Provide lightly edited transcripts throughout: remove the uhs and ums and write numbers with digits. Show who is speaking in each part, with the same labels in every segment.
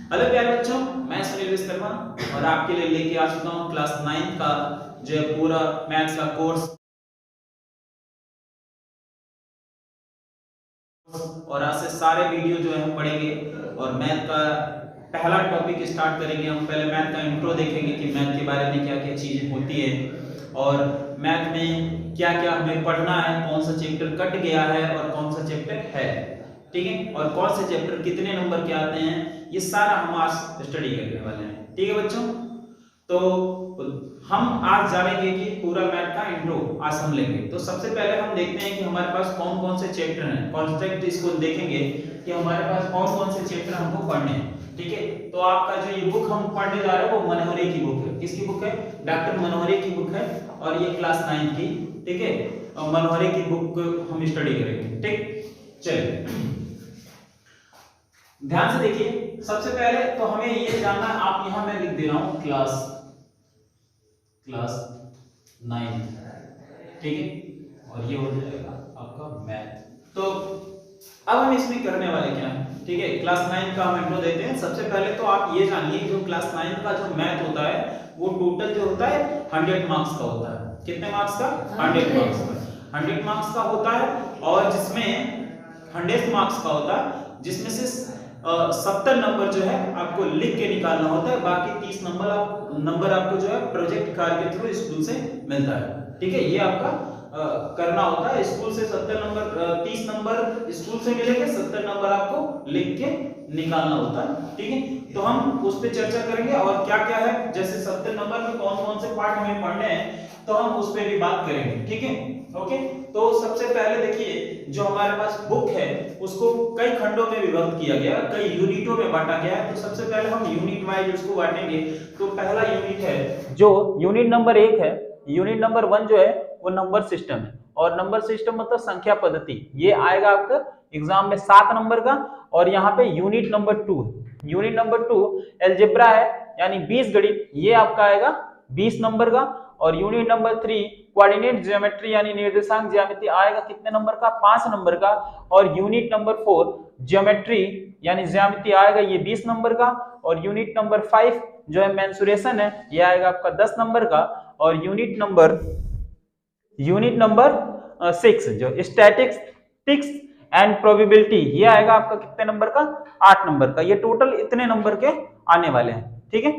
Speaker 1: Hello प्यारे बच्चों, मैं सुनील विश्वकर्मा और आपके लिए लेके आ चुका हूँ क्लास 9 का जो है पूरा मैथ्स का कोर्स। और आज से सारे वीडियो जो है हम पढ़ेंगे और मैथ का पहला टॉपिक स्टार्ट करेंगे। हम पहले मैथ का इंट्रो देखेंगे कि मैथ के बारे में क्या क्या चीजें होती है और मैथ में क्या क्या हमें पढ़ना है, कौन सा चैप्टर कट गया है और कौन सा चैप्टर है, ठीक है, और कौन से चैप्टर कितने नंबर के आते हैं, ये सारा हम आज स्टडी करने वाले हैं। ठीक है बच्चों, तो हम आज जानेंगे कि पूरा मैथ का इंट्रो आज हम लेंगे। तो सबसे पहले हम देखते हैं कि हमारे पास कौन कौन से चैप्टर हैं। कॉन्सेप्ट इसको देखेंगे कि हमारे पास कौन कौन से चैप्टर हमको पढ़ने हैं। ठीक है, तो आपका जो ये बुक हम पढ़ने जा रहे हैं वो मनोहरे की बुक है। किसकी बुक है? डॉक्टर मनोहरे की बुक है और ये क्लास 9 की, ठीक है, मनोहरे की बुक हम स्टडी करेंगे। ठीक, चलिए ध्यान से देखिए। सबसे पहले तो हमें ये जानना, आप यहां मैं लिख दे रहा हूं क्लास 9, ठीक है, और ये हो जाएगा आपका मैथ। तो अब हम इसमें करने वाले क्या है, ठीक है, क्लास 9 का हम इंट्रो देते हैं। सबसे पहले तो आप ये जानिए जो क्लास 9 का जो मैथ होता है वो टोटल जो होता है 100 मार्क्स का होता है। कितने मार्क्स का? 100 मार्क्स का। 100 मार्क्स का होता है और जिसमें 100 मार्क्स का होता है, जिसमें से 70 नंबर जो है आपको लिख के निकालना होता है, बाकी 30 नंबर आपको जो है प्रोजेक्ट कार्य के थ्रू स्कूल से मिलता है। ठीक है, ये आपका करना होता है। स्कूल से 70 नंबर 30 नंबर स्कूल से मिलेंगे, 70 नंबर आपको लिख के निकालना होता है। ठीक है, तो हम उस पर चर्चा करेंगे और क्या क्या है, जैसे 70 नंबर में कौन कौन से पार्ट हमें पढ़ने हैं तो हम उस पर भी बात करेंगे। ठीक है, ओके। तो सबसे पहले देखिए जो हमारे पास बुक है उसको कई खंडों में विभक्त किया गया, कई यूनिटों में बांटा गया है। तो सबसे पहले हम यूनिट वाइज उसको बांटेंगे। तो पहला यूनिट है जो यूनिट नंबर 1 है। यूनिट नंबर 1 जो है वो नंबर सिस्टम है, और नंबर सिस्टम मतलब संख्या पद्धति। ये आएगा आपका एग्जाम में 7 नंबर का। और यहाँ पे यूनिट नंबर 2 है। यूनिट नंबर 2 अलजेब्रा है, यानी बीज गणित, ये आपका आएगा 20 नंबर का। और यूनिट नंबर 3 कोऑर्डिनेट ज्योमेट्री यानी निर्देशांक ज्यामिति आएगा कितने नंबर का? 5 नंबर का। और यूनिट नंबर 4 ज्योमेट्री यानी ज्यामिति आएगा ये 20 नंबर का। और यूनिट नंबर 5 जो है मेंसुरेशन है, ये आएगा आपका 10 नंबर का। और यूनिट नंबर 6 जो स्टैटिस्टिक्स एंड प्रोबेबिलिटी, ये आएगा आपका कितने नंबर का? 8 नंबर का। ये टोटल इतने नंबर के आने वाले हैं। ठीक है,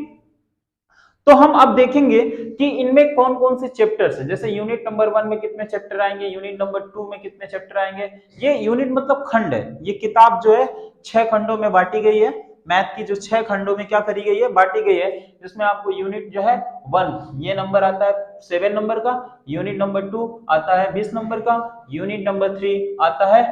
Speaker 1: तो हम अब देखेंगे कि इनमें कौन कौन से चैप्टर्स हैं। जैसे यूनिट नंबर 1 में कितने चैप्टर आएंगे, यूनिट नंबर 2 में कितने चैप्टर आएंगे। ये यूनिट मतलब खंड है। ये किताब जो है 6 खंडों में बांटी गई है। मैथ की जो 6 खंडों में क्या करी गई है, बांटी गई है, जिसमें आपको यूनिट जो है 1 ये नंबर आता है 7 नंबर का। यूनिट नंबर 2 आता है 20 नंबर का। यूनिट नंबर 3 आता है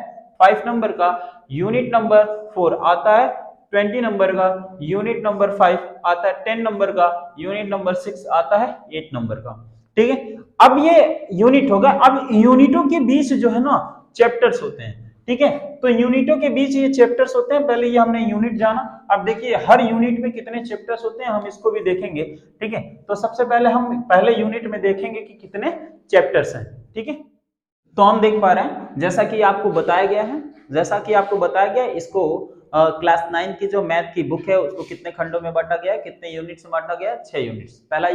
Speaker 1: 5 नंबर का। यूनिट नंबर 4 आता है 20 नंबर का। यूनिट नंबर 5 आता है 10 नंबर का। यूनिट नंबर 6 आता है 8 नंबर का। ठीक है, अब ये यूनिट होगा। अब यूनिटों के बीच जो है ना चैप्टर्स होते हैं। ठीक है, तो यूनिटों के बीच ये चैप्टर्स होते हैं। पहले ये हमने यूनिट जाना। अब देखिए हर यूनिट में कितने चैप्टर्स होते हैं, हम इसको भी देखेंगे। ठीक है, तो सबसे पहले हम पहले यूनिट में देखेंगे कि कितने चैप्टर्स हैं। ठीक है, तो हम देख पा रहे हैं जैसा कि आपको बताया गया इसको क्लास 9 की जो मैथ की बुक है उसको कितने खंडों में बांटा गया है, कितने यूनिट्स में बांटा गया है? 6 यूनिट्स। पहला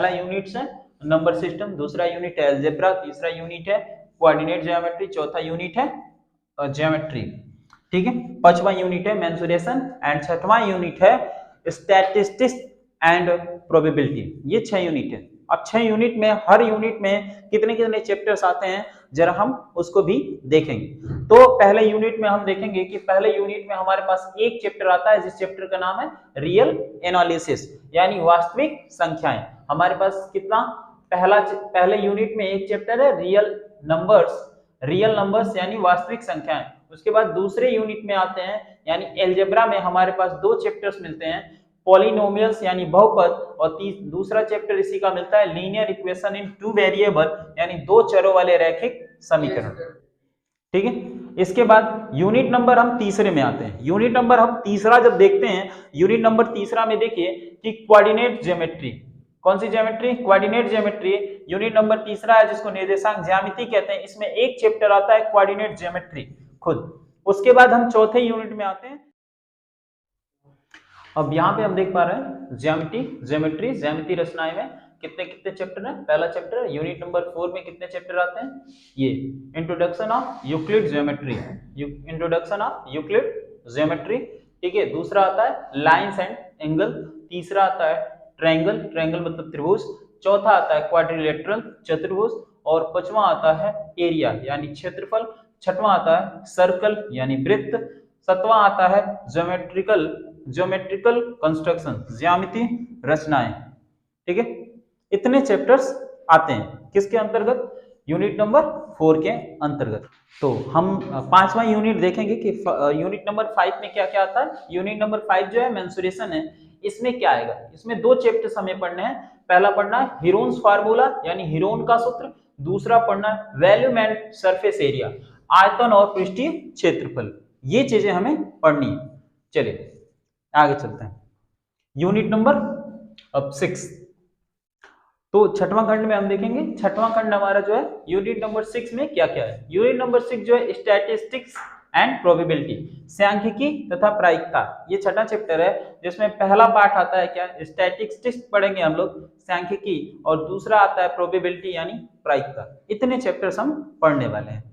Speaker 1: यूनिट है नंबर सिस्टम, दूसरा यूनिट है अलजेब्रा, तीसरा यूनिट है कोऑर्डिनेट ज्योमेट्री, चौथा यूनिट है ज्योमेट्री। ठीक है, पांचवा यूनिट है मेंसुरेशन एंड छठवां यूनिट है स्टैटिस्टिक्स एंड प्रोबेबिलिटी। ये 6 यूनिट है। अब 6 यूनिट में हर यूनिट में कितने कितने चैप्टर्स आते हैं जरा हम उसको भी देखेंगे। तो पहले यूनिट में हम देखेंगे कि पहले यूनिट में हमारे पास एक चैप्टर आता है, जिस चैप्टर का नाम है रियल एनालिसिस यानी वास्तविक संख्याएं। हमारे पास कितना पहले यूनिट में एक चैप्टर है रियल नंबर्स यानी वास्तविक संख्याएं। उसके बाद दूसरे यूनिट में आते हैं यानी अलजेब्रा में हमारे पास 2 चैप्टर्स मिलते हैं, पॉलिनोमियल्स यानी बहुपद, और दूसरा चैप्टर इसी का मिलता है लीनियर इक्वेशन इन 2 वेरिएबल यानी 2 चरों वाले रैखिक समीकरण। ठीक है, इसके बाद यूनिट नंबर हम तीसरे में आते हैं। यूनिट नंबर हम तीसरा जब देखते हैं, यूनिट नंबर तीसरा में देखिए कि कोऑर्डिनेट ज्योमेट्री। कौन सी geometry? Coordinate geometry unit number तीसरा है, जिसको निर्देशांक ज्यामिति कहते हैं। इसमें एक चैप्टर आता है कोऑर्डिनेट ज्योमेट्री खुद। उसके बाद हम चौथे यूनिट में आते हैं अब यहाँ पे हम देख पा रहे हैं ज्यामिति रचनाएं में कितने कितने चैप्टर हैं। पहला चैप्टर यूनिट नंबर 4 में कितने चैप्टर आते हैं, ये introduction of Euclid geometry, introduction of Euclid geometry, ठीक है। दूसरा आता है लाइंस एंड एंगल, तीसरा आता है ट्रायंगल, ट्रायंगल मतलब त्रिभुज, चौथा आता है क्वाड्रिलेटरल चतुर्भुज, और पांचवा आता है एरिया यानी क्षेत्रफल, छठवां आता है सर्कल यानी वृत्त, सातवां आता है ज्योमेट्रिकल कंस्ट्रक्शन ज्यामिति रचनाएं, ठीक है। इतने चैप्टर्स आते हैं किसके अंतर्गत, यूनिट नंबर 4 के अंतर्गत। तो हम पांचवा यूनिट देखेंगे कि यूनिट नंबर 5 में क्या क्या आता है। यूनिट नंबर 5 जो है मेंसुरेशन है, इसमें क्या आएगा, इसमें दो चैप्टर्स हमें पढ़ने हैं। पहला पढ़ना है हीरोन्स फार्मूला यानी हीरोन का सूत्र, दूसरा पढ़ना है वॉल्यूम एंड सरफेस एरिया, आयतन और पृष्ठीय क्षेत्रफल। ये चीजें हमें पढ़नी है। चलिए आगे चलते हैं। यूनिट नंबर अब 6, तो छठवां खंड में हम देखेंगे, छठवां खंड हमारा जो है यूनिट नंबर 6 में क्या क्या है। यूनिट नंबर 6 जो है स्टैटिस्टिक्स एंड प्रोबेबिलिटी, सांख्यिकी तथा प्रायिकता, ये छठा चैप्टर है जिसमें पहला पार्ट आता है क्या, स्टैटिस्टिक्स पढ़ेंगे हम लोग, सांख्यिकी, और दूसरा आता है प्रोबेबिलिटी यानी प्रायिकता। इतने चैप्टर्स हम पढ़ने वाले हैं।